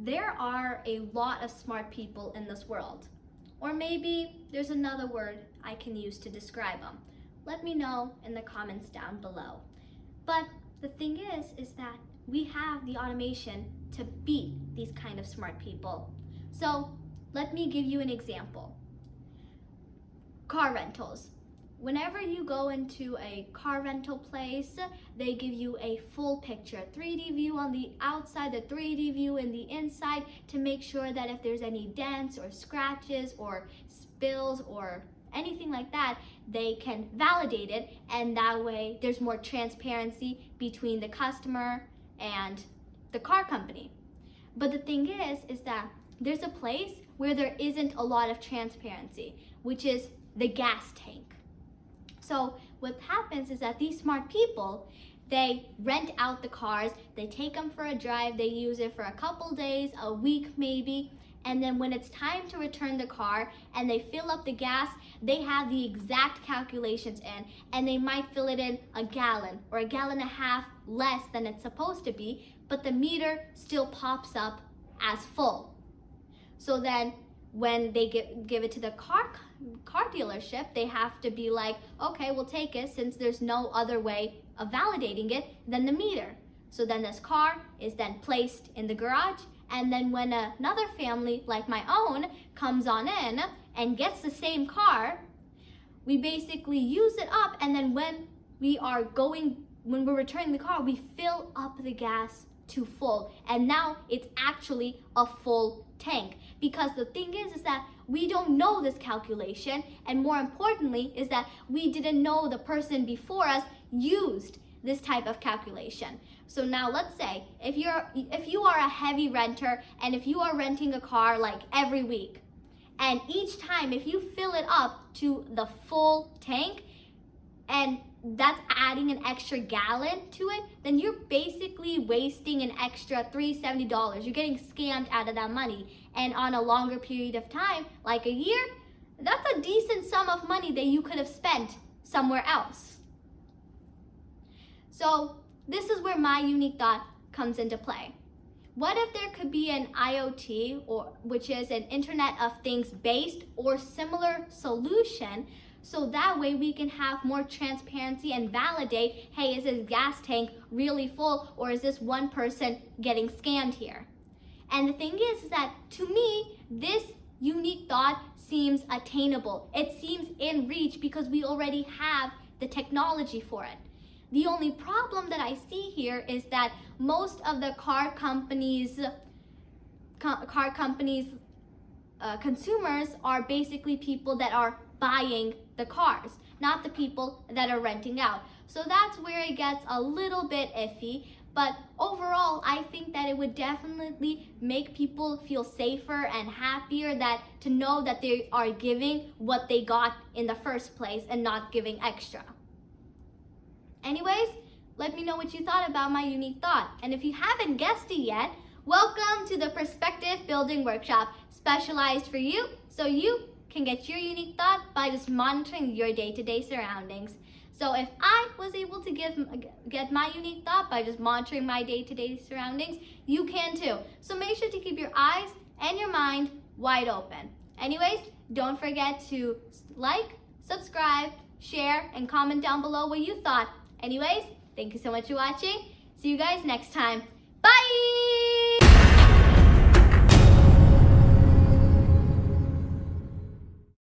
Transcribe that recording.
there are a lot of smart people in this world. Or maybe there's another word I can use to describe them. Let me know in the comments down below. But the thing is that we have the automation to beat these kind of smart people. So let me give you an example. Car rentals. Whenever you go into a car rental place, they give you a full picture, 3D view on the outside, the 3D view in the inside, to make sure that if there's any dents or scratches or spills or anything like that, they can validate it, and that way there's more transparency between the customer and the car company. But the thing is that there's a place where there isn't a lot of transparency, which is the gas tank. So what happens is that these smart people, they rent out the cars, they take them for a drive, they use it for a couple days, a week maybe, and then when it's time to return the car and they fill up the gas, they have the exact calculations in, and they might fill it in a gallon or a gallon and a half less than it's supposed to be, but the meter still pops up as full. So then when they give it to the car dealership, they have to be like, okay, we'll take it since there's no other way of validating it than the meter. So then this car is then placed in the garage, and then when another family like my own comes on in and gets the same car, we basically use it up, and then when we're returning the car, we fill up the gas to full, and now it's actually a full tank. Because the thing is that we don't know this calculation, and more importantly is that we didn't know the person before us used this type of calculation. So now let's say if you are a heavy renter, and if you are renting a car like every week, and each time if you fill it up to the full tank, and that's adding an extra gallon to it, then you're basically wasting an extra $370. You're getting scammed out of that money. And on a longer period of time, like a year, that's a decent sum of money that you could have spent somewhere else. So this is where my unique thought comes into play. What if there could be an IoT, which is an Internet of Things based or similar solution, so that way we can have more transparency and validate, hey, is this gas tank really full, or is this one person getting scammed here? And the thing is that to me, this unique thought seems attainable. It seems in reach because we already have the technology for it. The only problem that I see here is that most of the car companies' consumers are basically people that are buying the cars, not the people that are renting out. So that's where it gets a little bit iffy. But overall, I think that it would definitely make people feel safer and happier to know that they are giving what they got in the first place and not giving extra. Anyways, let me know what you thought about my unique thought. And if you haven't guessed it yet, welcome to the Perspective Building Workshop, specialized for you, so you can get your unique thought by just monitoring your day-to-day surroundings. So if I was able to get my unique thought by just monitoring my day-to-day surroundings, you can too. So make sure to keep your eyes and your mind wide open. Anyways, don't forget to like, subscribe, share, and comment down below what you thought. Anyways, thank you so much for watching. See you guys next time. Bye!